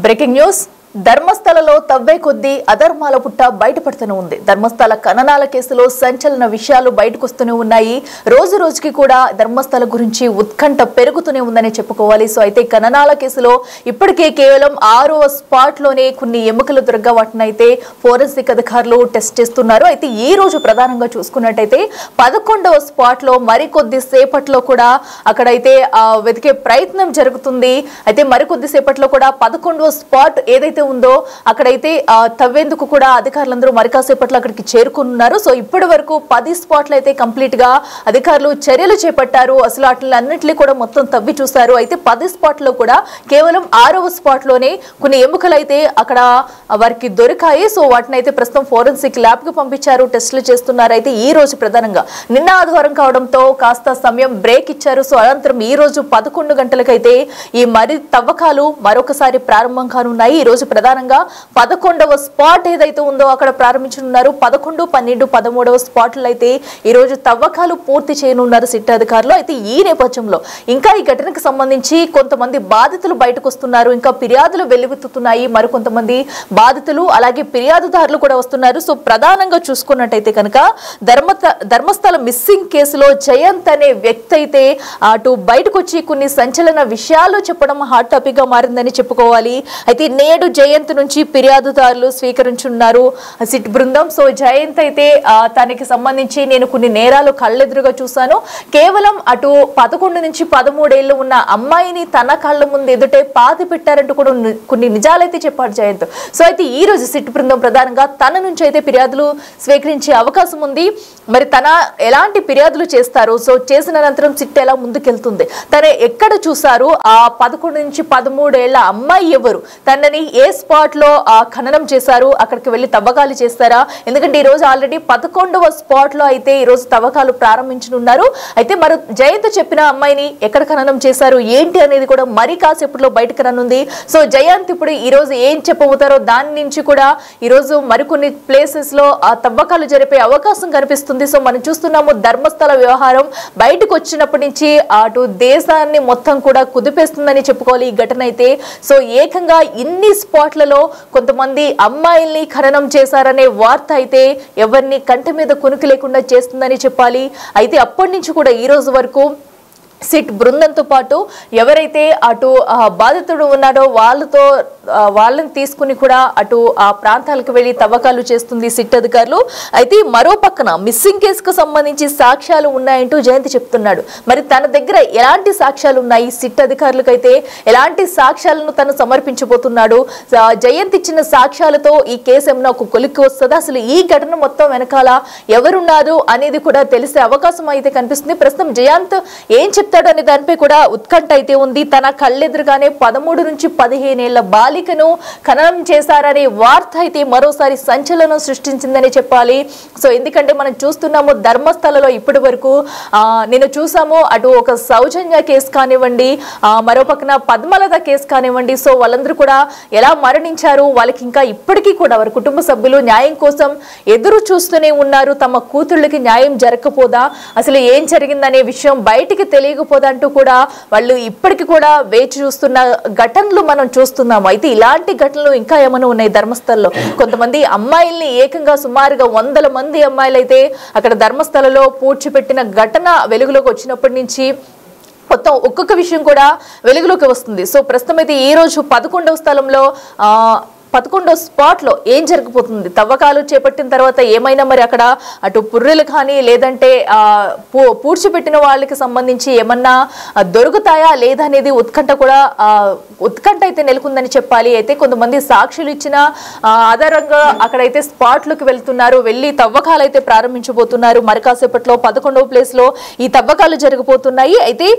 Breaking news ధర్మస్థలలో తవ్వే కొద్దీ అధర్మాల పుట్ట బయటపడుతూనే ఉంది. ధర్మస్థల ఖననాల కేసులో సంచలన విషయాలు బయటకొస్తూనే ఉన్నాయి. రోజు రోజుకి కూడా ధర్మస్థల గురించి ఉత్కంఠ పెరుగుతూనే ఉందని చెప్పుకోవాలి. సో అయితే ఖననాల కేసులో ఇప్పటికే కేవలం 6వ స్పాట్ లోనే కొన్ని ఎముకలు దొరకగా వాటిని అయితే ఫోరెన్సిక్ అధికారులు టెస్ట్ చేస్తున్నారు. అయితే ఈ రోజు ప్రధానంగా చూసుకున్నట్టయితే 11వ స్పాట్ లో మరికొద్ది సేపట్లో కూడా అక్కడైతే వెతికే ప్రయత్నం జరుగుతుంది. అయితే మరికొద్ది సేపట్లో కూడా 11వ స్పాట్ ఏదైతే ఉందో అక్కడైతే తవ్వేందుకు కూడా అధికారులందరూ మరికాసేపట్లో అక్కడికి చేరుకున్నారు. సో ఇప్పటి వరకు 10 స్పాట్లు అయితే కంప్లీట్ గా అధికారులు చర్యలు చేపట్టారు. అసలు అన్నింటినీ కూడా మొత్తం తవ్వి చూశారు. అయితే 10 స్పాట్లో కూడా కేవలం 6వ స్పాట్ లోనే కొన్ని ఎముకలు అయితే అక్కడ వారికి దొరికాయి. సో వాటిని అయితే ప్రస్తుతం ఫోరెన్సిక్ ల్యాబ్ కు పంపించారు, టెస్టులు చేస్తున్నారు. అయితే ఈ రోజు ప్రధానంగా నిన్న ఆదివారం కావడంతో కాస్త సమయం బ్రేక్ ఇచ్చారు. సో అనంతరం ఈ రోజు 11 గంటలకైతే ఈ మరి తవ్వకాలు మరొకసారి ప్రారంభం కానున్నాయి. ఈ రోజు ప్రధానంగా 11వ స్పాట్ ఏదైతే ఉందో అక్కడ ప్రారంభించనున్నారు. 11, 12, 13వ స్పాట్లు అయితే ఈ రోజు తవ్వకాలు పూర్తి చేయనున్నారు సిట్ అధికారులు. అయితే ఈ నేపథ్యంలో ఇంకా ఈ ఘటనకు సంబంధించి కొంతమంది బాధితులు బయటకు వస్తున్నారు. ఇంకా ఫిర్యాదులు వెల్లువెత్తుతున్నాయి. మరికొంతమంది బాధితులు అలాగే ఫిర్యాదుదారులు కూడా వస్తున్నారు. సో ప్రధానంగా చూసుకున్నట్టయితే కనుక ధర్మస్థల మిస్సింగ్ కేసులో జయంత్ అనే వ్యక్తి అయితే అటు బయటకు వచ్చి కొన్ని సంచలన విషయాలు చెప్పడం హాట్ టాపిక్ గా మారిందని చెప్పుకోవాలి. అయితే నేడు జయంత్ నుంచి ఫిర్యాదుదారులు స్వీకరించున్నారు సిట్ బృందం. సో జయంత్ అయితే తనకి సంబంధించి నేను కొన్ని నేరాలు కళ్ళెదురుగా చూశాను, కేవలం అటు 11 నుంచి 13 ఏళ్ళు ఉన్న అమ్మాయిని తన కళ్ళ ముందు ఎదుటే పాతి పెట్టారంటూ కూడా కొన్ని నిజాలైతే చెప్పాడు జయంత్. సో అయితే ఈ రోజు సిట్ బృందం ప్రధానంగా తన నుంచి అయితే ఫిర్యాదులు స్వీకరించే అవకాశం ఉంది. మరి తన ఎలాంటి ఫిర్యాదులు చేస్తారు, సో చేసిన అనంతరం సిట్ ఎలా ముందుకెళ్తుంది, తన ఎక్కడ చూసారు, ఆ 11 నుంచి 13 ఏళ్ల అమ్మాయి ఎవరు, తనని ఏ స్పాట్ లో ఖననం చేశారు, అక్కడికి వెళ్లి తవ్వకాలు చేస్తారా? ఎందుకంటే ఈ రోజు ఆల్రెడీ 11వ స్పాట్ లో అయితే ఈ రోజు తవ్వకాలు ప్రారంభించనున్నారు. అయితే మరి జయంత్ చెప్పిన అమ్మాయిని ఎక్కడ ఖననం చేశారు ఏంటి అనేది కూడా మరి కాసేపట్లో బయటకు రానుంది. సో జయంత్ ఇప్పుడు ఈ రోజు ఏం చెప్పబోతారో దాని నుంచి కూడా ఈ రోజు మరికొన్ని ప్లేసెస్ లో ఆ తవ్వకాలు జరిపే అవకాశం కనిపిస్తుంది. సో మనం చూస్తున్నాము ధర్మస్థల వ్యవహారం బయటకు వచ్చినప్పటి నుంచి అటు దేశాన్ని మొత్తం కూడా కుదిపేస్తుందని చెప్పుకోవాలి ఈ ఘటన అయితే. సో ఏకంగా ఇన్ని స్పాట్లలో కొంతమంది అమ్మాయిల్ని ఖననం చేశారనే వార్త అయితే ఎవరిని కంటి మీద కునుకు లేకుండా చేస్తుందని చెప్పాలి. అయితే అప్పటి నుంచి కూడా ఈ రోజు వరకు సిట్ బృందంతో పాటు ఎవరైతే అటు బాధితుడు ఉన్నారో వాళ్ళని తీసుకుని కూడా అటు ఆ ప్రాంతాలకు వెళ్ళి తవ్వకాలు చేస్తుంది సిట్ అధికారులు. అయితే మరో పక్కన మిస్సింగ్ కేసుకు సంబంధించి సాక్ష్యాలు ఉన్నాయంటూ జయంత్ చెప్తున్నాడు. మరి తన దగ్గర ఎలాంటి సాక్ష్యాలు ఉన్నాయి, సిట్ అధికారులకు అయితే ఎలాంటి సాక్ష్యాలను తను సమర్పించబోతున్నాడు, జయంత్ ఇచ్చిన సాక్ష్యాలతో ఈ కేసు ఏమన్నా ఒక కొలిక్కి వస్తుందా, అసలు ఈ ఘటన మొత్తం వెనకాల ఎవరున్నారు అనేది కూడా తెలిసే అవకాశం అయితే కనిపిస్తుంది. ప్రస్తుతం జయంత్ ఏం అనే దానిపై కూడా ఉత్కంఠ అయితే ఉంది. తన కళ్ళెదురుగానే 13 నుంచి 15 ఏళ్ల బాలికను ఖననం చేశారనే వార్త అయితే మరోసారి సంచలనం సృష్టించిందని చెప్పాలి. సో ఎందుకంటే మనం చూస్తున్నాము ధర్మస్థలలో ఇప్పటి వరకు నేను చూసాము అటు ఒక సౌజన్య కేసు కానివ్వండి, మరో పక్కన పద్మలత కేసు కానివ్వండి. సో వాళ్ళందరూ కూడా ఎలా మరణించారు, వాళ్ళకి ఇంకా ఇప్పటికీ కూడా వారి కుటుంబ సభ్యులు న్యాయం కోసం ఎదురు చూస్తూనే ఉన్నారు. తమ కూతుళ్ళకి న్యాయం జరగకపోదా, అసలు ఏం జరిగిందనే విషయం బయటికి తెలియకపోదంటూ కూడా వాళ్ళు ఇప్పటికీ కూడా వేచి చూస్తున్న ఘటనలు మనం చూస్తున్నాము. అయితే ఇలాంటి ఘటనలు ఇంకా ఏమైనా ఉన్నాయి ధర్మస్థలలో. కొంతమంది అమ్మాయిల్ని ఏకంగా సుమారుగా 100 మంది అమ్మాయిలు అయితే అక్కడ ధర్మస్థలలో పూడ్చిపెట్టిన ఘటన వెలుగులోకి వచ్చినప్పటి నుంచి మొత్తం ఒక్కొక్క విషయం కూడా వెలుగులోకి వస్తుంది. సో ప్రస్తుతం అయితే ఈ రోజు 11వ స్థలంలో 11వ స్పాట్ లో ఏం జరగబోతుంది, తవ్వకాలు చేపట్టిన తర్వాత ఏమైనా మరి అక్కడ అటు పుర్రెలు కానీ లేదంటే పూడ్చిపెట్టిన వాళ్ళకి సంబంధించి ఏమన్నా దొరుకుతాయా లేదా అనేది ఉత్కంఠ అయితే నెలకొందని చెప్పాలి. అయితే కొంతమంది సాక్షులు ఇచ్చిన ఆధారంగా అక్కడైతే స్పాట్లకు వెళ్తున్నారు, వెళ్ళి తవ్వకాలు అయితే ప్రారంభించబోతున్నారు. మరి కాసేపట్లో 11వ ప్లేస్ లో ఈ తవ్వకాలు జరగబోతున్నాయి. అయితే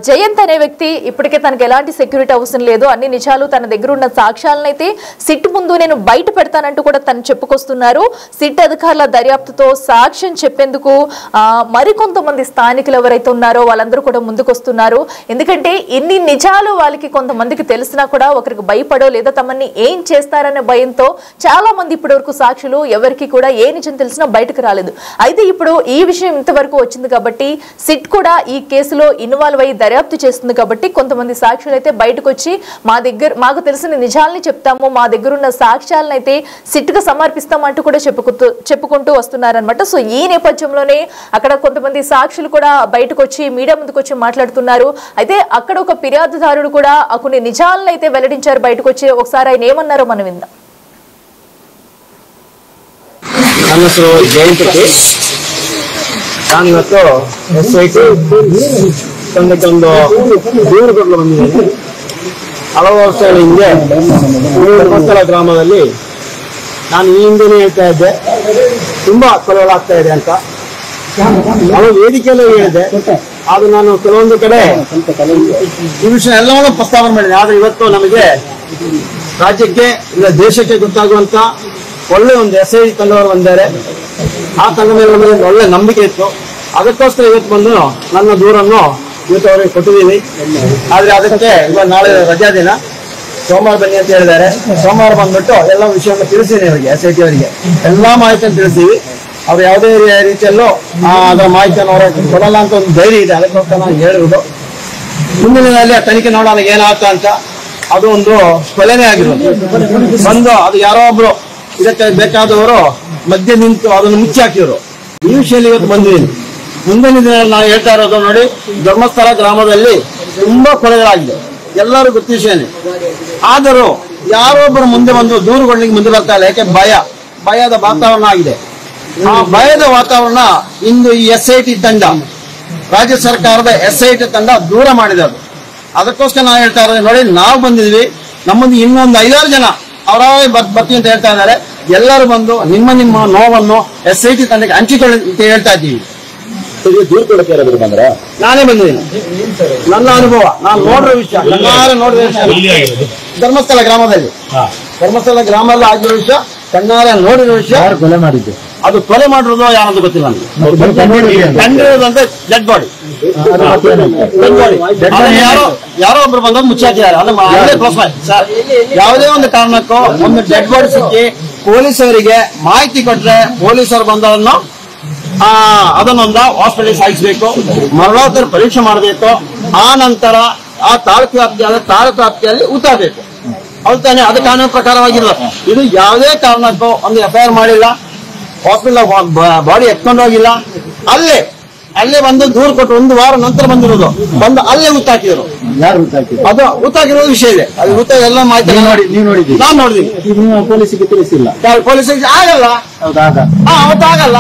జయంత్ అనే వ్యక్తి ఇప్పటికే తనకు ఎలాంటి సెక్యూరిటీ అవసరం లేదు, అన్ని నిజాలు తన దగ్గర ఉన్న సాక్ష్యాలను అయితే సిట్ ముందు నేను బయట పెడతానంటూ కూడా తను చెప్పుకొస్తున్నారు. సిట్ అధికారుల దర్యాప్తుతో సాక్ష్యం చెప్పేందుకు మరికొంతమంది స్థానికులు ఎవరైతే ఉన్నారో వాళ్ళందరూ కూడా ముందుకొస్తున్నారు. ఎందుకంటే ఎన్ని నిజాలు వాళ్ళకి కొంతమందికి తెలిసినా కూడా ఒకరికి భయపడో లేదా తమని ఏం చేస్తారనే భయంతో చాలా మంది ఇప్పటి వరకు సాక్షులు ఎవరికి కూడా ఏ నిజం తెలిసినా బయటకు రాలేదు. అయితే ఇప్పుడు ఈ విషయం ఇంతవరకు వచ్చింది కాబట్టి సిట్ కూడా ఈ కేసులో ఇన్వాల్వ్ అయ్యి దర్యాప్తు చేస్తుంది కాబట్టి కొంతమంది సాక్షులు అయితే బయటకు వచ్చి మాకు తెలిసిన నిజాలని చెప్తాము, మా దగ్గర ఉన్న సాక్ష్యాలను అయితే సిట్ గా సమర్పిస్తామంటూ కూడా చెప్పుకుంటూ వస్తున్నారనమాట. సో ఈ నేపథ్యంలోనే అక్కడ కొంతమంది సాక్షులు కూడా బయటకు వచ్చి మీడియా ముందుకు వచ్చి మాట్లాడుతున్నారు. అయితే అక్కడ ఒక ఫిర్యాదుదారుడు కూడా కొన్ని నిజాలను అయితే వెల్లడించారు బయటకు వచ్చి. ఒకసారి ఆయన ఏమన్నారో మనం విందాం. ನಾನಿವತ್ತು SIT ತಂದಕ್ಕೊಂದು ದೂರುಗಳು ಬಂದಿದ್ದೇನೆ. ಹಲವು ವರ್ಷಗಳ ಹಿಂದೆ ಧರ್ಮಸ್ಥಳ ಗ್ರಾಮದಲ್ಲಿ ನಾನು ಈ ಹಿಂದೆನೇ ಹೇಳ್ತಾ ಇದ್ದೆ ತುಂಬಾ ಕೊಲೆಗಳಾಗ್ತಾ ಇದೆ ಅಂತ. ಹಲವು ವೇದಿಕೆಯಲ್ಲೂ ಹೇಳಿದೆ. ಆದ್ರೆ ನಾನು ಕೆಲವೊಂದು ಕಡೆ ಈ ವಿಷಯ ಎಲ್ಲವನ್ನೂ ಪ್ರಸ್ತಾವನೆ ಮಾಡಿದೆ. ಆದ್ರೆ ಇವತ್ತು ನಮಗೆ ರಾಜ್ಯಕ್ಕೆ ಇಲ್ಲ ದೇಶಕ್ಕೆ ಗೊತ್ತಾಗುವಂತ ಒಳ್ಳೆ ಒಂದು SIT ತಂಡವರು ಬಂದಿದ್ದಾರೆ. ಆ ತಂಡ ಮೇಲೆ ನಮಗೆ ಒಳ್ಳೆ ನಂಬಿಕೆ ಇತ್ತು. ಅದಕ್ಕೋಸ್ಕರ ಇವತ್ತು ಬಂದು ನನ್ನ ದೂರನ್ನು ಇವತ್ತು ಅವರಿಗೆ ಕೊಟ್ಟಿದ್ದೀವಿ. ಆದ್ರೆ ಅದಕ್ಕೆ ಇವಾಗ ನಾಳೆ ರಜಾ ದಿನ, ಸೋಮವಾರ ಬನ್ನಿ ಅಂತ ಹೇಳಿದ್ದಾರೆ. ಸೋಮವಾರ ಬಂದ್ಬಿಟ್ಟು ಎಲ್ಲ ವಿಷಯವನ್ನು ತಿಳಿಸಿದ್ದೀನಿ ಅವರಿಗೆ, SIT ಅವರಿಗೆ ಎಲ್ಲಾ ಮಾಹಿತಿಯನ್ನು ತಿಳಿಸ್ತೀವಿ. ಅವ್ರು ಯಾವುದೇ ರೀತಿಯಲ್ಲೂ ಅದರ ಮಾಹಿತಿಯನ್ನು ಅವರ ಕೊಡಲ್ಲ ಅಂತ ಒಂದು ಧೈರ್ಯ ಇದೆ. ಅದಕ್ಕೋಸ್ಕರ ನಾನು ಹೇಳಿರುವುದು ಮುಂದಿನ ದಿನದಲ್ಲಿ ಆ ತನಿಖೆ ನೋಡೋಣ ಏನಾಗ್ತಾ ಅಂತ. ಅದು ಒಂದು ಕೊಲೆನೇ ಆಗಿರೋದು ಬಂದು ಅದು ಯಾರೋ ಒಬ್ರು ಇದಕ್ಕೆ ಬೇಕಾದವರು ಮಧ್ಯೆ ನಿಂತು ಅದನ್ನು ಮುಚ್ಚಿ ಹಾಕಿದ್ರು. ಈ ವಿಷಯದಲ್ಲಿ ಇವತ್ತು ಬಂದಿದ್ದೀನಿ. ಮುಂದಿನ ದಿನಗಳಲ್ಲಿ ನಾವು ಹೇಳ್ತಾ ಇರೋದು ನೋಡಿ, ಧರ್ಮಸ್ಥಳ ಗ್ರಾಮದಲ್ಲಿ ತುಂಬಾ ಕೊಲೆಗಳಾಗಿದೆ, ಎಲ್ಲರೂ ಗೊತ್ತ ವಿಷಯನೇ. ಆದರೂ ಯಾರೊಬ್ಬರು ಮುಂದೆ ಬಂದು ದೂರುಗಳಿಗೆ ಮುಂದೆ ಬರ್ತಾ ಇಲ್ಲ. ಯಾಕೆ ಭಯದ ವಾತಾವರಣ ಆಗಿದೆ. ಆ ಭಯದ ವಾತಾವರಣ ಇಂದು ಈ SIT ತಂಡ, ರಾಜ್ಯ ಸರ್ಕಾರದ SIT ತಂಡ ದೂರ ಮಾಡಿದೆ. ಅದಕ್ಕೋಸ್ಕರ ನಾವು ಹೇಳ್ತಾ ಇರೋದು ನೋಡಿ, ನಾವು ಬಂದಿದ್ವಿ, ನಮ್ಮದು ಇನ್ನೊಂದು 5-6 ಜನ ಅವರೇ ಬರ್ತೀವಿ ಅಂತ ಹೇಳ್ತಾ ಇದ್ದಾರೆ. ಎಲ್ಲರೂ ಬಂದು ನಿಮ್ಮ ನೋವನ್ನು SIT ತಂಡಕ್ಕೆ ಹಂಚಿಕೊಳ್ಳಿ ಅಂತ ಹೇಳ್ತಾ ಇದ್ದೀವಿ. ದೂರ ಕೊಡಕ್ಕೆ ಯಾರಾದ್ರೂ ಬಂದ್ರ? ನಾನೇ ಬಂದಿದ್ದೀನಿ. ನನ್ನ ಅನುಭವ, ನಾನು ನೋಡಿರೋ ವಿಷಯ, ನೋಡಿರೋ ವಿಷಯ ಧರ್ಮಸ್ಥಳ ಗ್ರಾಮದಲ್ಲಿ ಆಗಿರೋ ವಿಷಯ, ಕಣ್ಣಾರೆ ನೋಡಿರೋ ವಿಷಯ. ಯಾರು ಕೊಲೆ ಮಾಡಿದ್ದು? ಅದು ಕೊಲೆ ಮಾಡಿರೋದು ಯಾರಂತ ಗೊತ್ತಿಲ್ಲ ನನಗೆ. ಕಂಡಿರೋದಂತೆ ಡೆಡ್ ಬಾಡಿ. ಯಾರೋ ಒಬ್ರು ಬಂದ ಮುಚ್ಚಾಕಿದ್ದಾರೆ. ಯಾವುದೇ ಒಂದು ಕಾರಣಕ್ಕೂ ಒಂದು ಡೆಡ್ ಬಾಡಿ ಸಿಕ್ಕಿ ಪೊಲೀಸರಿಗೆ ಮಾಹಿತಿ ಕೊಟ್ರೆ ಪೊಲೀಸರು ಬಂದವರನ್ನು ಅದನ್ನೊಂದು ಹಾಸ್ಪಿಟಲ್ ಸಾಗಿಸಬೇಕು, ಮರಣೋತ್ತರ ಪರೀಕ್ಷೆ ಮಾಡಬೇಕು. ಆ ನಂತರ ಆ ತಾಲೂಕು ವ್ಯಾಪ್ತಿಯಲ್ಲಿ ಉತ್ತರಬೇಕು. ಹೌದು ತಾನೆ? ಅದು ಕಾನೂನು ಪ್ರಕಾರವಾಗಿಲ್ಲ. ಇದು ಯಾವುದೇ ಕಾರಣಕ್ಕೂ ಒಂದು FIR ಮಾಡಿಲ್ಲ, ಹಾಸ್ಪಿಟಲ್ ಬಾಡಿ ಎತ್ಕೊಂಡು ಹೋಗಿಲ್ಲ. ಅಲ್ಲೇ ಬಂದು ದೂರು ಕೊಟ್ಟು 1 ವಾರ ನಂತರ ಬಂದಿರೋದು. ಬಂದು ಅಲ್ಲೇ ಉತ್ತಾಕಿದ್ರು. ಯಾರು ಉತ್ತಾಕಿದ್ರು? ಅದು ಉತ್ತಾಕಿರೋದು ವಿಷಯ ಇದೆ. ಅದು ಉತ್ತ ಎಲ್ಲ ಮಾಹಿತಿ ನೀವು ನೋಡಿದ್ದೀವಿ. ನಾನು ನೋಡಿದೀನಿ. ನೀವು ಪೊಲೀಸಿಗೆ ತಿಳಿಸಿಲ್ಲ? ಪೊಲೀಸಿಗೆ ಆಗಲ್ಲ. ಅವತ್ತು ಆಗಲ್ಲ.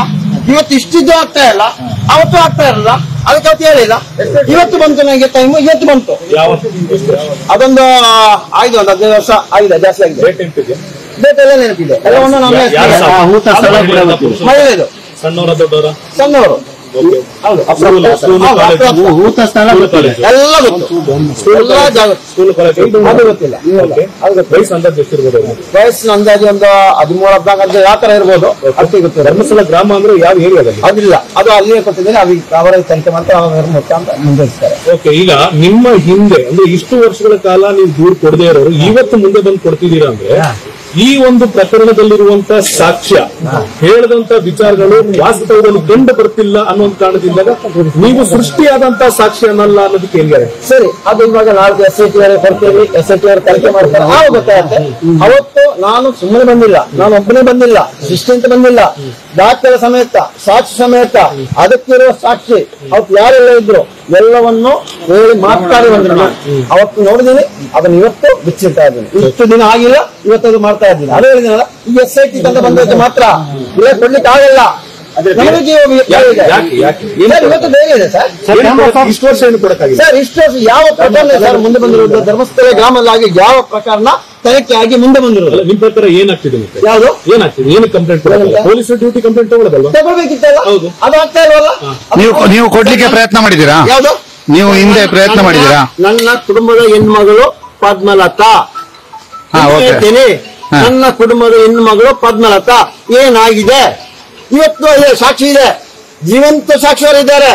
ಇವತ್ತು ಇಷ್ಟಿದ್ದು ಆಗ್ತಾ ಇಲ್ಲ, ಅವತ್ತು ಆಗ್ತಾ ಇರಲ್ಲ. ಅದಕ್ಕೆ ಅವತ್ತು ಹೇಳಿಲ್ಲ. ಇವತ್ತು ಬಂತು ನನಗೆ ಟೈಮ್, ಇವತ್ತು ಬಂತು. ಅದೊಂದು ಆಯ್ತು, ಒಂದು 15 ವರ್ಷ ಆಗಿದೆ, ಜಾಸ್ತಿ ಆಗಿದೆ. ಡೇಟ್ ಎಲ್ಲ ನೆನಪಿದೆ. ಎಲ್ಲವನ್ನು ನಾವು ಮಹಿಳೆದು ಸಣ್ಣವರು ಊಟ ಸ್ಥಳ ಎಲ್ಲ ಗೊತ್ತು. ಅದು ಗೊತ್ತಿಲ್ಲ. ವಯಸ್ಸಿನ ಅಂದಾಜು ಒಂದು 13-14 ಯಾವ ತರ ಇರ್ಬೋದು ಅಷ್ಟೇ ಗೊತ್ತು. ಧರ್ಮಸ್ಥಳ ಗ್ರಾಮ ಅಂದ್ರೆ ಯಾವ ಏರಿಯಾದಲ್ಲಿ? ಅದಿಲ್ಲ, ಅದು ಅಲ್ಲಿಯೇ ಕೊಟ್ಟಿದ್ದೀನಿ. ಅವರ ತನಿಖೆ ಮಾತ್ರ ಅಂತ ಮುಂದುವರಿಸ್ತಾರೆ. ಓಕೆ, ಈಗ ನಿಮ್ಮ ಹಿಂದೆ ಅಂದ್ರೆ ಇಷ್ಟು ವರ್ಷಗಳ ಕಾಲ ನೀವು ದೂರು ಕೊಡದೇ ಇರೋರು ಇವತ್ತು ಮುಂದೆ ಬಂದು ಕೊಡ್ತಿದ್ದೀರಾ ಅಂದ್ರೆ ಈ ಒಂದು ಪ್ರಕರಣದಲ್ಲಿರುವಂತ ಸಾಕ್ಷ್ಯ ಹೇಳಿದಂತ ವಿಚಾರಗಳು ವಾಸ್ತವದಲ್ಲಿ ಕಂಡು ಬರ್ತಿಲ್ಲ ಅನ್ನೋ ಕಾರಣದಿಂದ ನೀವು ಸೃಷ್ಟಿಯಾದಂತ ಸಾಕ್ಷ್ಯ ಅನ್ನಲ್ಲ ಅನ್ನೋದಕ್ಕೆ ಹೆಂಗಾರೆ ಸರಿ. ಅದು ಇವಾಗ ನಾಳೆ SIT ಕೊಡ್ತೀವಿ, SIT ತನಿಖೆ ಮಾಡ್ತಾರೆ, ಆವಾಗ ಗೊತ್ತಾಗುತ್ತೆ. ಅವತ್ತು ನಾನು ಸುಮ್ಮನೆ ಬಂದಿಲ್ಲ, ನಾನು ಒಬ್ಬನೇ ಬಂದಿಲ್ಲ, ಶಿಸ್ತು ಅಂತ ಬಂದಿಲ್ಲ, ದಾಖಲೆ ಸಮೇತ, ಸಾಕ್ಷಿ ಸಮೇತ, ಅದಕ್ಕಿರುವ ಸಾಕ್ಷಿ ಅವತ್ತು ಯಾರೆಲ್ಲ ಇದ್ರು ಎಲ್ಲವನ್ನು ಹೇಳಿ ಮಾತಾಡಿ ಬಂದ್ರು. ಅವತ್ತು ನೋಡಿದೀನಿ, ಅದನ್ನ ಇವತ್ತು ಬಿಚ್ಚಿಡ್ತಾ ಇದ್ದೀನಿ. ಇಷ್ಟು ದಿನ ಆಗಿಲ್ಲ, ಇವತ್ತದು ಮಾಡ್ತಾ ಇದ್ದೀನಿ. ಅದು ಹೇಳಿದಿನಲ್ಲ, ಈ SIT ತಂಡ ಬಂದಕ್ಕೆ ಮಾತ್ರ ಇಲ್ಲ ಕೊಡ್ಲಿಕ್ಕೆ ಆಗಲ್ಲ. ಇವತ್ತು ಬೇರೆ ಇದೆ ಸರ್. ಇಷ್ಟು ವರ್ಷ ಏನು ಕೊಡಕ್ಕಾಗಿಲ್ಲ ಸರ್. ಇಷ್ಟು ವರ್ಷ ಯಾವ ಪ್ರಕರಣ ಸರ್ ಮುಂದೆ ಬಂದಿರೋದು? ಧರ್ಮಸ್ಥಳ ಗ್ರಾಮದಲ್ಲಿ ಯಾವ ಪ್ರಕರಣ ತನಿಖೆ ಆಗಿ ಮುಂದೆ ಬಂದಿರೋದು? ನಿಮ್ ಪ್ರಕಾರ ಏನಾಗ್ತಿದೆ? ಯಾವುದು ಏನಾಗ್ತಿದೆ? ಏನು ಕಂಪ್ಲೇಂಟ್ ಪೊಲೀಸ್ ಡ್ಯೂಟಿ ಕಂಪ್ಲೇಂಟ್ ತಗೊಳ್ಳೋದಲ್ವಾ? ತಗೊಳ್ಬೇಕಿತ್ತಲ್ಲ, ಅದು ಆಗ್ತಾ ಇಲ್ವಲ್ಲ. ನೀವು ಕೊಡ್ಲಿಕ್ಕೆ ಪ್ರಯತ್ನ ಮಾಡಿದ್ದೀರಾ? ಯಾವುದು? ನೀವು ಹಿಂದೆ ಪ್ರಯತ್ನ ಮಾಡಿದ್ದೀರಾ? ನನ್ನ ಕುಟುಂಬದ ಹೆಣ್ಮಗಳು ಪದ್ಮಲತಾ ಹೇಳ್ತೀನಿ, ನನ್ನ ಕುಟುಂಬದ ಹೆಣ್ಣು ಮಗಳು ಪದ್ಮಲತಾ ಏನಾಗಿದೆ ಇವತ್ತು ಅದೇ ಸಾಕ್ಷಿ ಇದೆ, ಜೀವಂತ ಸಾಕ್ಷಿಯವರಿದ್ದಾರೆ.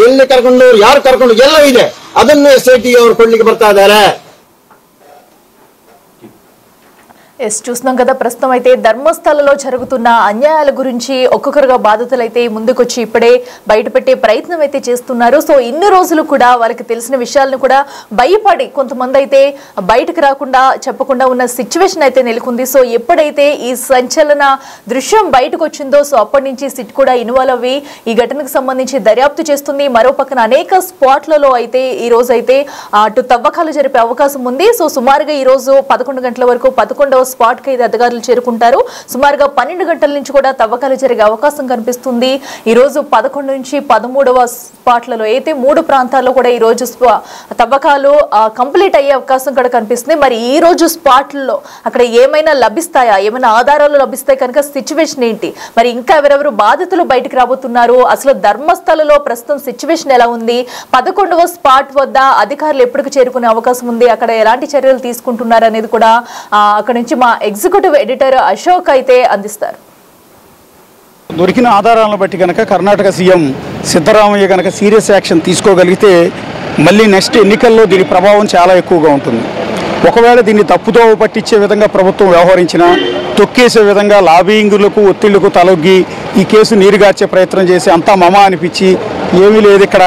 ಎಲ್ಲಿ ಕರ್ಕೊಂಡವ್ರು ಯಾರು ಕರ್ಕೊಂಡು ಎಲ್ಲವೂ ಇದೆ. ಅದನ್ನು SIT ಅವರು ಕೊಡ್ಲಿಕ್ಕೆ ಬರ್ತಾ ಇದ್ದಾರೆ. చూస్తున్నాం కదా. ప్రస్తుతం అయితే ధర్మస్థలలో జరుగుతున్న అన్యాయాల గురించి ఒక్కొక్కరుగా బాధితులైతే ముందుకొచ్చి ఇప్పుడే బయటపెట్టే ప్రయత్నం అయితే చేస్తున్నారు. సో ఇన్ని రోజులు కూడా వాళ్ళకి తెలిసిన విషయాలను కూడా భయపడి కొంతమంది అయితే బయటకు రాకుండా చెప్పకుండా ఉన్న సిచ్యువేషన్ అయితే నెలకొంది. సో ఎప్పుడైతే ఈ సంచలన దృశ్యం బయటకు వచ్చిందో సో అప్పటి నుంచి సిట్ కూడా ఇన్వాల్వ్ అవ్వి ఈ ఘటనకు సంబంధించి దర్యాప్తు చేస్తుంది. మరో పక్కన అనేక స్పాట్లలో అయితే ఈ రోజు అయితే అటు తవ్వకాలు జరిపే అవకాశం ఉంది. సో సుమారుగా ఈ రోజు 11 గంటల వరకు 11వ స్పాట్ కి అధికారులు చేరుకుంటారు. సుమారుగా 12 గంటల నుంచి కూడా తవ్వకాలు జరిగే అవకాశం కనిపిస్తుంది. ఈ రోజు 11 నుంచి 13వ స్పాట్లలో అయితే 3 ప్రాంతాల్లో కూడా ఈ రోజు తవ్వకాలు కంప్లీట్ అయ్యే అవకాశం కూడా కనిపిస్తుంది. మరి ఈ రోజు స్పాట్లలో అక్కడ ఏమైనా లభిస్తాయా, ఏమైనా ఆధారాలు లభిస్తాయి కనుక సిచ్యువేషన్ ఏంటి, మరి ఇంకా ఎవరెవరు బాధితులు బయటకు రాబోతున్నారు, అసలు ధర్మస్థలలో ప్రస్తుతం సిచ్యువేషన్ ఎలా ఉంది, 11వ స్పాట్ వద్ద అధికారులు ఎప్పటికి చేరుకునే అవకాశం ఉంది, అక్కడ ఎలాంటి చర్యలు తీసుకుంటున్నారు అనేది కూడా అక్కడ నుంచి మా ఎగ్జిక్యూటివ్ ఎడిటర్ అశోక్ అయితే అందిస్తారు. దొరికిన ఆధారాలను బట్టి కనుక కర్ణాటక సీఎం సిద్ధరామయ్య కనుక సీరియస్ యాక్షన్ తీసుకోగలిగితే మళ్ళీ నెక్స్ట్ ఎన్నికల్లో దీని ప్రభావం చాలా ఎక్కువగా ఉంటుంది. ఒకవేళ దీన్ని తప్పుదోవ పట్టించే విధంగా ప్రభుత్వం వ్యవహరించినా, తొక్కేసే విధంగా లాబింగులకు ఒత్తిళ్లకు తలొగ్గి ఈ కేసు నీరుగార్చే ప్రయత్నం చేసి అంతా మమ అనిపించి ఏమీ లేదు ఇక్కడ,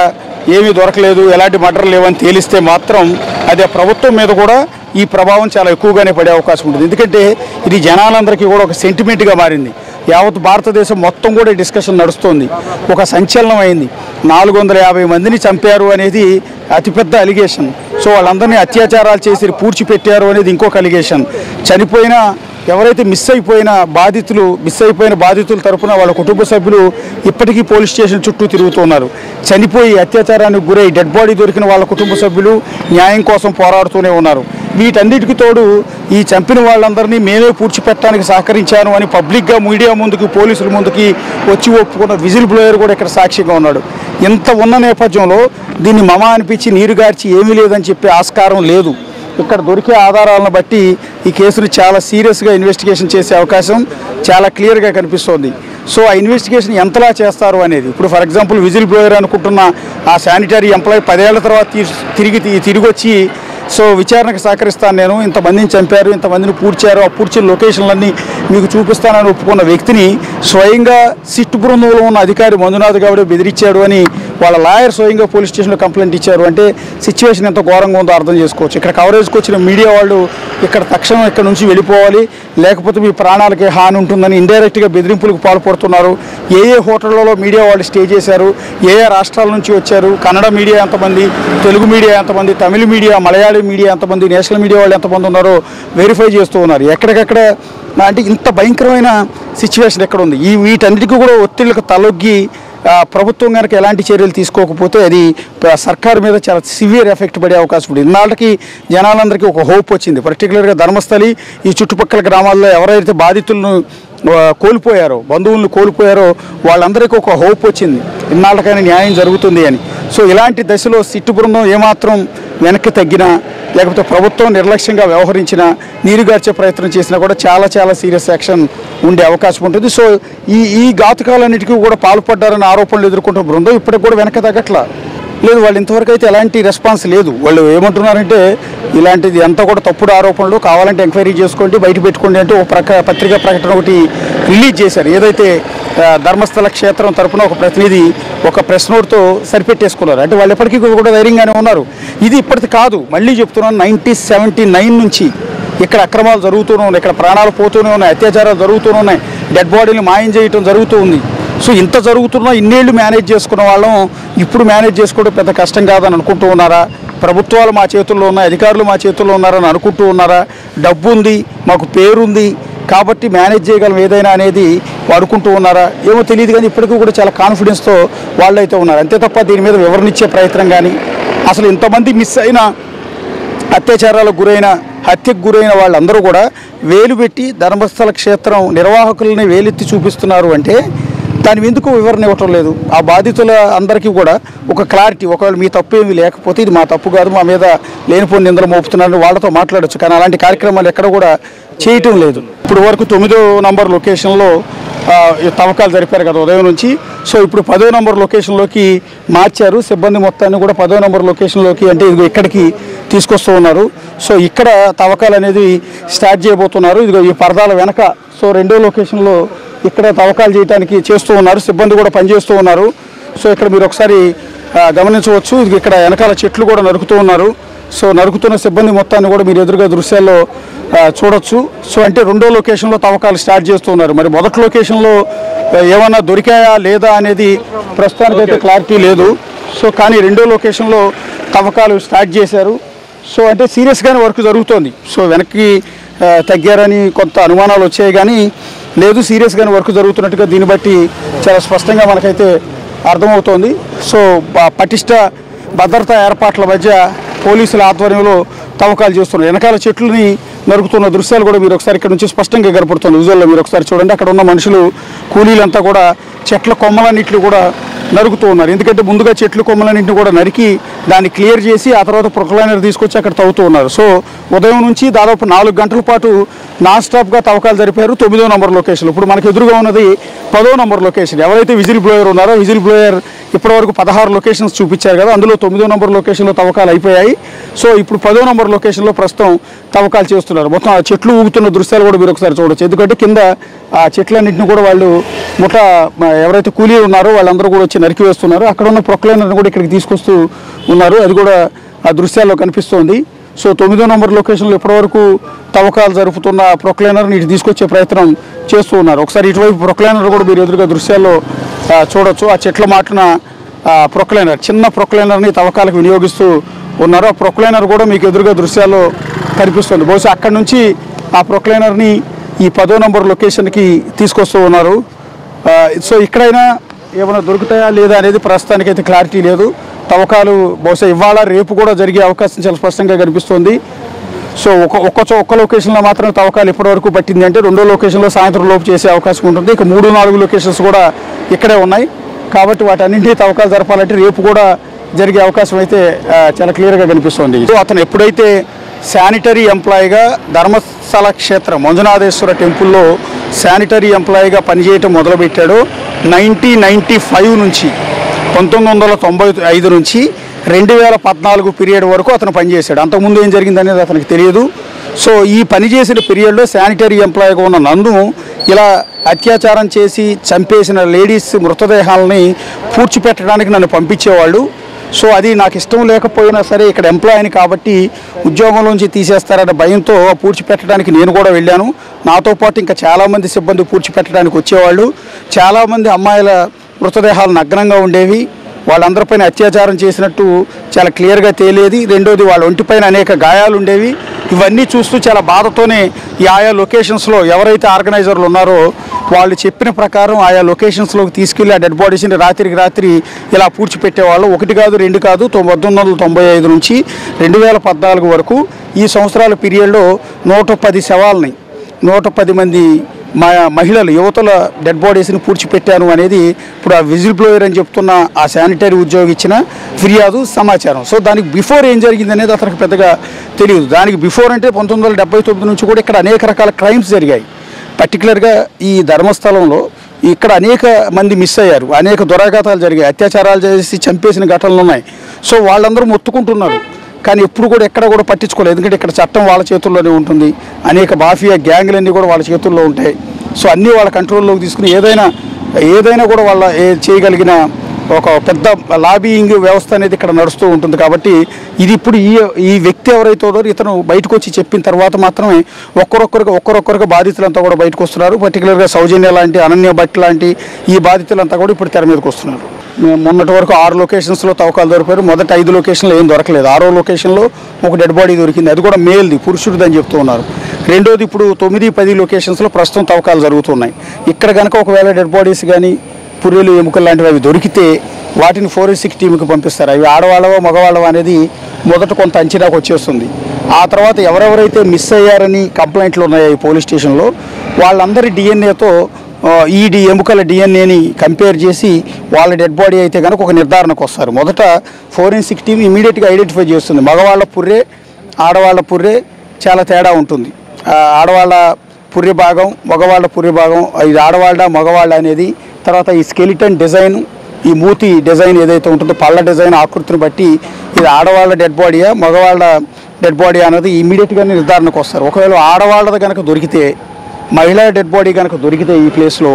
ఏమీ దొరకలేదు, ఎలాంటి మర్డర్ లేవని తేలిస్తే మాత్రం అది ఆ ప్రభుత్వం మీద కూడా ఈ ప్రభావం చాలా ఎక్కువగానే పడే అవకాశం ఉంటుంది. ఎందుకంటే ఇది జనాలందరికీ కూడా ఒక సెంటిమెంట్గా మారింది. యావత్ భారతదేశం మొత్తం కూడా డిస్కషన్ నడుస్తోంది. ఒక సంచలనం అయింది. 450 మందిని చంపారు అనేది అతిపెద్ద అలిగేషన్. సో వాళ్ళందరినీ అత్యాచారాలు చేసి పూడ్చిపెట్టారు అనేది ఇంకొక అలిగేషన్. చనిపోయిన ఎవరైతే మిస్ అయిపోయిన బాధితుల తరపున వాళ్ళ కుటుంబ సభ్యులు ఇప్పటికీ పోలీస్ స్టేషన్ చుట్టూ తిరుగుతున్నారు. చనిపోయి అత్యాచారానికి గురై డెడ్ బాడీ దొరికిన వాళ్ళ కుటుంబ సభ్యులు న్యాయం కోసం పోరాడుతూనే ఉన్నారు. వీటన్నిటికీ తోడు ఈ చంపిన వాళ్ళందరినీ మేమే పూడ్చిపెట్టడానికి సహకరించాను అని పబ్లిక్గా మీడియా ముందుకి, పోలీసుల ముందుకి వచ్చి ఒప్పుకున్న విజిల్ బ్లోయర్ కూడా ఇక్కడ సాక్షిగా ఉన్నాడు. ఇంత ఉన్న నేపథ్యంలో దీన్ని మమ అనిపించి నీరుగార్చి ఏమీ లేదని చెప్పే ఆస్కారం లేదు. ఇక్కడ దొరికే ఆధారాలను బట్టి ఈ కేసును చాలా సీరియస్గా ఇన్వెస్టిగేషన్ చేసే అవకాశం చాలా క్లియర్గా కనిపిస్తోంది. సో ఆ ఇన్వెస్టిగేషన్ ఎంతలా చేస్తారు అనేది ఇప్పుడు ఫర్ ఎగ్జాంపుల్ విజిల్ బ్లోయర్ అనుకుంటున్న ఆ శానిటరీ ఎంప్లాయీ 10 ఏళ్ల తర్వాత తిరిగి వచ్చి సో విచారణకు సహకరిస్తాను, నేను ఇంతమందిని చంపారు, ఇంతమందిని పూడ్చారు, ఆ పూడ్చిన లొకేషన్లన్నీ మీకు చూపిస్తానని ఒప్పుకున్న వ్యక్తిని స్వయంగా సిట్ బృందంలో ఉన్న అధికారి మంజునాథ్ గౌడే బెదిరించాడు అని వాళ్ళ లాయర్ స్వయంగా పోలీస్ స్టేషన్లో కంప్లైంట్ ఇచ్చారు. అంటే సిచ్యువేషన్ ఎంత ఘోరంగా ఉందో అర్థం చేసుకోవచ్చు. ఇక్కడ కవరేజ్కి వచ్చిన మీడియా వాళ్ళు తక్షణం ఇక్కడ నుంచి వెళ్ళిపోవాలి, లేకపోతే మీ ప్రాణాలకి హాని ఉంటుందని ఇండైరెక్ట్గా బెదిరింపులకు పాల్పడుతున్నారు. ఏ హోటళ్లలో మీడియా వాళ్ళు స్టే చేశారు, ఏ రాష్ట్రాల నుంచి వచ్చారు, కన్నడ మీడియా ఎంతమంది, తెలుగు మీడియా ఎంతమంది, తమిళ మీడియా, మలయాళీ మీడియా ఎంతమంది, నేషనల్ మీడియా వాళ్ళు ఎంతమంది ఉన్నారో వెరిఫై చేస్తూ ఉన్నారు. ఎక్కడికక్కడ అంటే ఇంత భయంకరమైన సిచ్యువేషన్ ఎక్కడ ఉంది. వీటన్నిటికీ కూడా ఒత్తిళ్లకు తలొగ్గి ప్రభుత్వం కనుక ఎలాంటి చర్యలు తీసుకోకపోతే అది సర్కారు మీద చాలా సివియర్ ఎఫెక్ట్ పడే అవకాశం ఉంది. ఇన్నాళ్ళకి జనాలందరికీ ఒక హోప్ వచ్చింది. పర్టికులర్గా ధర్మస్థలి ఈ చుట్టుపక్కల గ్రామాల్లో ఎవరైతే బాధితులను కోల్పోయారో, బంధువులను కోల్పోయారో వాళ్ళందరికీ ఒక హోప్ వచ్చింది, ఇన్నాళ్ళకైనా న్యాయం జరుగుతుంది అని. సో ఇలాంటి దశలో సిట్టు బృందం ఏమాత్రం వెనక్కి తగ్గినా, లేకపోతే ప్రభుత్వం నిర్లక్ష్యంగా వ్యవహరించినా, నీరుగార్చే ప్రయత్నం చేసినా కూడా చాలా సీరియస్ యాక్షన్ ఉండే అవకాశం ఉంటుంది. సో ఈ ఘాతుకాలన్నిటికీ కూడా పాల్పడ్డారని ఆరోపణలు ఎదుర్కొంటున్న బృందం ఇప్పటికి కూడా వెనక తగ్గట్లా లేదు. వాళ్ళు ఇంతవరకు అయితే ఎలాంటి రెస్పాన్స్ లేదు. వాళ్ళు ఏమంటున్నారంటే ఇలాంటిది అంతా కూడా తప్పుడు ఆరోపణలు, కావాలంటే ఎంక్వైరీ చేసుకోండి, బయట పెట్టుకోండి అంటే ఒక పత్రికా ప్రకటన ఒకటి రిలీజ్ చేశారు. ఏదైతే ధర్మస్థల క్షేత్రం తరఫున ఒక ప్రతినిధి ఒక ప్రెస్ నోట్తో సరిపెట్టేసుకున్నారు. అంటే వాళ్ళు ఎప్పటికీ కూడా ధైర్యంగానే ఉన్నారు. ఇది ఇప్పటిది కాదు, మళ్ళీ చెప్తున్నాను, 1979 నుంచి ఇక్కడ అక్రమాలు జరుగుతూనే ఉన్నాయి, ఇక్కడ ప్రాణాలు పోతూనే ఉన్నాయి, అత్యాచారాలు జరుగుతూనే ఉన్నాయి, డెడ్ బాడీని మాయం చేయటం జరుగుతూ ఉంది. సో ఇంత జరుగుతున్నా ఇన్నేళ్లు మేనేజ్ చేసుకున్న వాళ్ళం ఇప్పుడు మేనేజ్ చేసుకోవడం పెద్ద కష్టం కాదని అనుకుంటూ ఉన్నారా? ప్రభుత్వాలు మా చేతుల్లో ఉన్నాయి, అధికారులు మా చేతుల్లో ఉన్నారని అనుకుంటూ ఉన్నారా? డబ్బు ఉంది, మాకు పేరుంది కాబట్టి మేనేజ్ చేయగలం ఏదైనా అనేది అనుకుంటూ ఉన్నారా? ఏమో తెలియదు. కానీ ఇప్పటికీ కూడా చాలా కాన్ఫిడెన్స్తో వాళ్ళైతే ఉన్నారు. అంతే తప్ప దీని మీద వివరణ ఇచ్చే ప్రయత్నం కానీ, అసలు ఇంతమంది మిస్ అయిన, అత్యాచారాలకు గురైన, హత్యకు గురైన వాళ్ళందరూ కూడా వేలు పెట్టి ధర్మస్థల క్షేత్రం నిర్వాహకులని వేలెత్తి చూపిస్తున్నారు అంటే దాని ఎందుకు వివరణ ఇవ్వటం లేదు? ఆ బాధితుల అందరికీ కూడా ఒక క్లారిటీ, ఒకవేళ మీ తప్పు ఏమీ లేకపోతే ఇది మా తప్పు కాదు, మా మీద లేనిపోని నిందలు మోపుతున్నారని వాళ్ళతో మాట్లాడచ్చు. కానీ అలాంటి కార్యక్రమాలు ఎక్కడ కూడా చేయటం లేదు. ఇప్పుడు వరకు 9వ నంబర్ లొకేషన్లో తవ్వకాలు జరిపారు కదా ఉదయం నుంచి. సో ఇప్పుడు 10వ నంబర్ లొకేషన్లోకి మార్చారు. సిబ్బంది మొత్తాన్ని కూడా 10వ నంబర్ లొకేషన్లోకి అంటే ఇదిగో ఇక్కడికి తీసుకొస్తూ ఉన్నారు. సో ఇక్కడ తవ్వకాలు అనేది స్టార్ట్ చేయబోతున్నారు. ఇదిగో ఈ పరదాల వెనక సో 2వ లొకేషన్లో ఇక్కడ తవ్వకాలు చేయడానికి చేస్తూ ఉన్నారు. సిబ్బంది కూడా పనిచేస్తూ ఉన్నారు. సో ఇక్కడ మీరు ఒకసారి గమనించవచ్చు. ఇది ఇక్కడ వెనకాల చెట్లు కూడా నరుకుతూ ఉన్నారు. సో నరుకుతున్న సిబ్బంది మొత్తాన్ని కూడా మీరు ఎదురుగా దృశ్యాల్లో చూడొచ్చు. సో అంటే 2వ లొకేషన్లో తవ్వకాలు స్టార్ట్ చేస్తూ ఉన్నారు. మరి మొదటి లొకేషన్లో ఏమన్నా దొరికాయా లేదా అనేది ప్రస్తుతానికైతే క్లారిటీ లేదు. సో కానీ 2వ లొకేషన్లో తవ్వకాలు స్టార్ట్ చేశారు. సో అంటే సీరియస్గానే వర్క్ జరుగుతోంది. సో వెనక్కి తగ్గారని కొంత అనుమానాలు వచ్చాయి కానీ లేదు, సీరియస్గానే వర్క్ జరుగుతున్నట్టుగా దీన్ని బట్టి చాలా స్పష్టంగా మనకైతే అర్థమవుతోంది. సో పటిష్ట భద్రతా ఏర్పాట్ల మధ్య పోలీసుల ఆధ్వర్యంలో తవ్వకాలు చేస్తున్నారు. వెనకాల చెట్లని నరుకుతున్న దృశ్యాలు కూడా మీరు ఒకసారి ఇక్కడ నుంచి స్పష్టంగా కనపడుతుంది. విజువల్లో మీరు ఒకసారి చూడండి. అక్కడ ఉన్న మనుషులు కూలీలంతా కూడా చెట్ల కొమ్మలన్నింటినీ కూడా నరుకుతూ ఉన్నారు. ఎందుకంటే ముందుగా చెట్లు కొమ్మలన్నింటినీ కూడా నరికి దాన్ని క్లియర్ చేసి ఆ తర్వాత ప్రొక్లైనర్ తీసుకొచ్చి అక్కడ తవ్వుతూ ఉన్నారు. సో ఉదయం నుంచి దాదాపు 4 గంటల పాటు నాన్ స్టాప్గా తవ్వకాలు జరిపారు 9వ నంబర్ లొకేషన్. ఇప్పుడు మనకు ఎదురుగా ఉన్నది 10వ నంబర్ లొకేషన్. ఎవరైతే విజిల్ బ్లోయర్ ఉన్నారో విజిల్ బ్లోయర్ ఇప్పటివరకు 16 లొకేషన్స్ చూపించారు కదా, అందులో 9వ నంబర్ లొకేషన్లో తవ్వకాలు అయిపోయాయి. సో ఇప్పుడు 10వ నంబర్ లొకేషన్లో ప్రస్తుతం తవ్వకాలు చేస్తున్నారు. మొత్తం ఆ చెట్లు ఊగుతున్న దృశ్యాలు కూడా మీరు ఒకసారి చూడొచ్చు. ఎందుకంటే కింద ఆ చెట్లన్నింటినీ కూడా వాళ్ళు ఎవరైతే కూలీలు ఉన్నారో వాళ్ళందరూ కూడా వచ్చి నరికి వేస్తున్నారు. అక్కడ ఉన్న ప్రొక్లైనర్ని కూడా ఇక్కడికి తీసుకొస్తూ ఉన్నారు. అది కూడా ఆ దృశ్యాల్లో కనిపిస్తోంది. సో 9వ నంబర్ లొకేషన్లో ఇప్పటివరకు తవ్వకాలు జరుపుతున్న ప్రొక్లైనర్ని ఇటు తీసుకొచ్చే ప్రయత్నం చేస్తూ ఉన్నారు. ఒకసారి ఇటువైపు ప్రొక్లైనర్ కూడా మీరు ఎదురుగా దృశ్యాల్లో చూడొచ్చు. ఆ చెట్ల మాటన ప్రొక్లైనర్, చిన్న ప్రొక్లైనర్ని తవ్వకాలకు వినియోగిస్తూ ఉన్నారు. ఆ ప్రొక్లైనర్ కూడా మీకు ఎదురుగా దృశ్యాల్లో కనిపిస్తుంది. బహుశా అక్కడి నుంచి ఆ ప్రొక్లైనర్ని ఈ 10వ నంబర్ లొకేషన్కి తీసుకొస్తూ ఉన్నారు. సో ఇక్కడైనా ఏమైనా దొరుకుతాయా లేదా అనేది ప్రస్తుతానికైతే క్లారిటీ లేదు. తవ్వకాలు బహుశా ఇవాళ రేపు కూడా జరిగే అవకాశం చాలా స్పష్టంగా కనిపిస్తుంది. సో ఒక్క లొకేషన్లో మాత్రమే తవ్వకాలు ఇప్పటివరకు పట్టింది అంటే 2వ లొకేషన్లో సాయంత్రం లోపు చేసే అవకాశం ఉంటుంది. ఇక 3-4 లొకేషన్స్ కూడా ఇక్కడే ఉన్నాయి. కాబట్టి వాటన్నింటినీ తవ్వకాలు జరపాలంటే రేపు కూడా జరిగే అవకాశం అయితే చాలా క్లియర్గా కనిపిస్తుంది. సో అతను ఎప్పుడైతే శానిటరీ ఎంప్లాయీగా ధర్మస్థల క్షేత్ర మంజునాథేశ్వర టెంపుల్లో శానిటరీ ఎంప్లాయీగా పనిచేయటం మొదలుపెట్టాడో 1995 నుంచి 1995 నుంచి 2014 పీరియడ్ వరకు అతను పనిచేశాడు. అంతకుముందు ఏం జరిగిందనేది అతనికి తెలియదు. సో ఈ పనిచేసిన పీరియడ్లో శానిటరీ ఎంప్లాయీగా ఉన్న నన్ను ఇలా అత్యాచారం చేసి చంపేసిన లేడీస్ మృతదేహాలని పూడ్చిపెట్టడానికి నన్ను పంపించేవాళ్ళు. సో అది నాకు ఇష్టం లేకపోయినా సరే ఇక్కడ ఎంప్లాయీని కాబట్టి ఉద్యోగంలోంచి తీసేస్తారనే భయంతో పూడ్చిపెట్టడానికి నేను కూడా వెళ్ళాను. నాతో పాటు ఇంకా చాలామంది సిబ్బంది పూడ్చిపెట్టడానికి వచ్చేవాళ్ళు. చాలామంది అమ్మాయిల మృతదేహాలు నగ్నంగా ఉండేవి. వాళ్ళందరిపైన అత్యాచారం చేసినట్టు చాలా క్లియర్గా తేలేది. రెండోది వాళ్ళ ఒంటిపైన అనేక గాయాలు ఉండేవి. ఇవన్నీ చూస్తూ చాలా బాధతోనే ఈ ఆయా లొకేషన్స్లో ఎవరైతే ఆర్గనైజర్లు ఉన్నారో వాళ్ళు చెప్పిన ప్రకారం ఆయా లొకేషన్స్లోకి తీసుకెళ్ళి ఆ డెడ్ బాడీస్ని రాత్రికి రాత్రి ఇలా పూడ్చిపెట్టేవాళ్ళు. 1 కాదు 2 కాదు 1995 నుంచి 2014 వరకు ఈ సంవత్సరాల పీరియడ్లో 110 శవాలని 110 మంది మహిళలు యువతల డెడ్ బాడీస్ని పూడ్చిపెట్టాను అనేది ఇప్పుడు ఆ విజిల్ బ్లోయర్ అని చెప్తున్న ఆ శానిటరీ ఉద్యోగి ఇచ్చిన ఫిర్యాదు సమాచారం. సో దానికి బిఫోర్ ఏం జరిగింది అనేది అతనికి పెద్దగా తెలియదు. దానికి బిఫోర్ అంటే 1979 నుంచి కూడా ఇక్కడ అనేక రకాల క్రైమ్స్ జరిగాయి. పర్టికులర్గా ఈ ధర్మస్థలంలో ఇక్కడ అనేక మంది మిస్ అయ్యారు. అనేక దురాఘాతాలు జరిగాయి. అత్యాచారాలు చేసి చంపేసిన ఘటనలు ఉన్నాయి. సో వాళ్ళందరూ మొత్తుకుంటున్నారు కానీ ఎప్పుడు కూడా ఎక్కడ కూడా పట్టించుకోలేదు. ఎందుకంటే ఇక్కడ చట్టం వాళ్ళ చేతుల్లోనే ఉంటుంది. అనేక మాఫియా గ్యాంగ్లన్నీ కూడా వాళ్ళ చేతుల్లో ఉంటాయి. సో అన్నీ వాళ్ళ కంట్రోల్లోకి తీసుకుని ఏదైనా కూడా వాళ్ళ చేయగలిగిన ఒక పెద్ద లాబీయింగ్ వ్యవస్థ అనేది ఇక్కడ నడుస్తూ ఉంటుంది. కాబట్టి ఇది ఇప్పుడు ఈ వ్యక్తి ఎవరైతే ఉన్నారో ఇతను బయటకు వచ్చి చెప్పిన తర్వాత మాత్రమే ఒక్కరొక్కరుగా బాధితులంతా కూడా బయటకు వస్తున్నారు. పర్టికులర్గా సౌజన్య లాంటి, అనన్య భట్ లాంటి ఈ బాధితులంతా కూడా ఇప్పుడు తెర మీదకి వస్తున్నారు. మొన్నటి వరకు 6 లొకేషన్స్లో తవ్వకాలు దొరికారు. మొదటి 5 లొకేషన్లో ఏం దొరకలేదు. 6వ లొకేషన్లో ఒక డెడ్ బాడీ దొరికింది. అది కూడా మేల్ది, పురుషుడిది అని చెప్తూ ఉన్నారు. రెండోది ఇప్పుడు 9-10 లొకేషన్స్లో ప్రస్తుతం తవ్వకాలు జరుగుతున్నాయి. ఇక్కడ కనుక ఒకవేళ డెడ్ బాడీస్ కానీ పుర్రెలు ఎముకలు లాంటివి అవి దొరికితే వాటిని ఫోరెన్సిక్ టీంకి పంపిస్తారు. అవి ఆడవాళ్ళవో మగవాళ్ళవో అనేది మొదట కొంత అంచనాకు వచ్చేస్తుంది. ఆ తర్వాత ఎవరెవరైతే మిస్ అయ్యారని కంప్లైంట్లు ఉన్నాయో ఈ పోలీస్ స్టేషన్లో వాళ్ళందరి డిఎన్ఏతో ఈ ఎముకల డిఎన్ఏని కంపేర్ చేసి వాళ్ళ డెడ్ బాడీ అయితే కనుక ఒక నిర్ధారణకు వస్తారు. మొదట ఫోరెన్సిక్ టీం ఇమీడియట్గా ఐడెంటిఫై చేస్తుంది. మగవాళ్ళ పుర్రే ఆడవాళ్ళ పుర్రే చాలా తేడా ఉంటుంది. ఆడవాళ్ళ పుర్రె భాగం, మగవాళ్ళ పుర్రె భాగం, ఇది ఆడవాళ్ళ మగవాళ్ళ అనేది, తర్వాత ఈ స్కెలిటన్ డిజైన్, ఈ మూతి డిజైన్ ఏదైతే ఉంటుందో పళ్ళ డిజైన్ ఆకృతిని బట్టి ఇది ఆడవాళ్ళ డెడ్ బాడీయా మగవాళ్ళ డెడ్ బాడీ అనేది ఇమీడియట్గానే నిర్ధారణకు వస్తారు. ఒకవేళ ఆడవాళ్ళది కనుక దొరికితే, మహిళా డెడ్ బాడీ కనుక దొరికితే ఈ ప్లేస్లో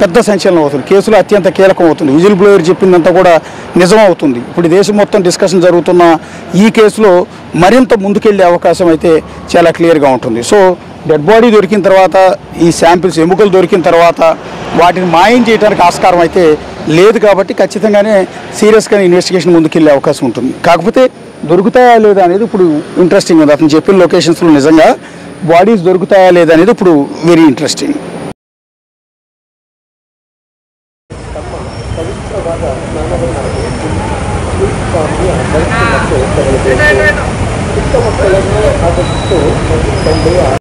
పెద్ద సంచలనం అవుతుంది, కేసులో అత్యంత కీలకం అవుతుంది. విజిల్ బ్లోయర్ చెప్పిందంతా కూడా నిజం అవుతుంది. ఇప్పుడు దేశం మొత్తం డిస్కషన్ జరుగుతున్న ఈ కేసులో మరింత ముందుకెళ్లే అవకాశం అయితే చాలా క్లియర్గా ఉంటుంది. సో డెడ్ బాడీ దొరికిన తర్వాత, ఈ శాంపిల్స్ ఎముకలు దొరికిన తర్వాత వాటిని మాయం చేయడానికి ఆస్కారం అయితే లేదు. కాబట్టి ఖచ్చితంగానే సీరియస్గా ఇన్వెస్టిగేషన్ ముందుకెళ్లే అవకాశం ఉంటుంది. కాకపోతే దొరుకుతాయా లేదా అనేది ఇప్పుడు ఇంట్రెస్టింగ్ ఉంది. అతను చెప్పిన లొకేషన్స్లో నిజంగా బాడీస్ దొరుకుతాయా లేదా అనేది ఇప్పుడు వెరీ ఇంట్రెస్టింగ్.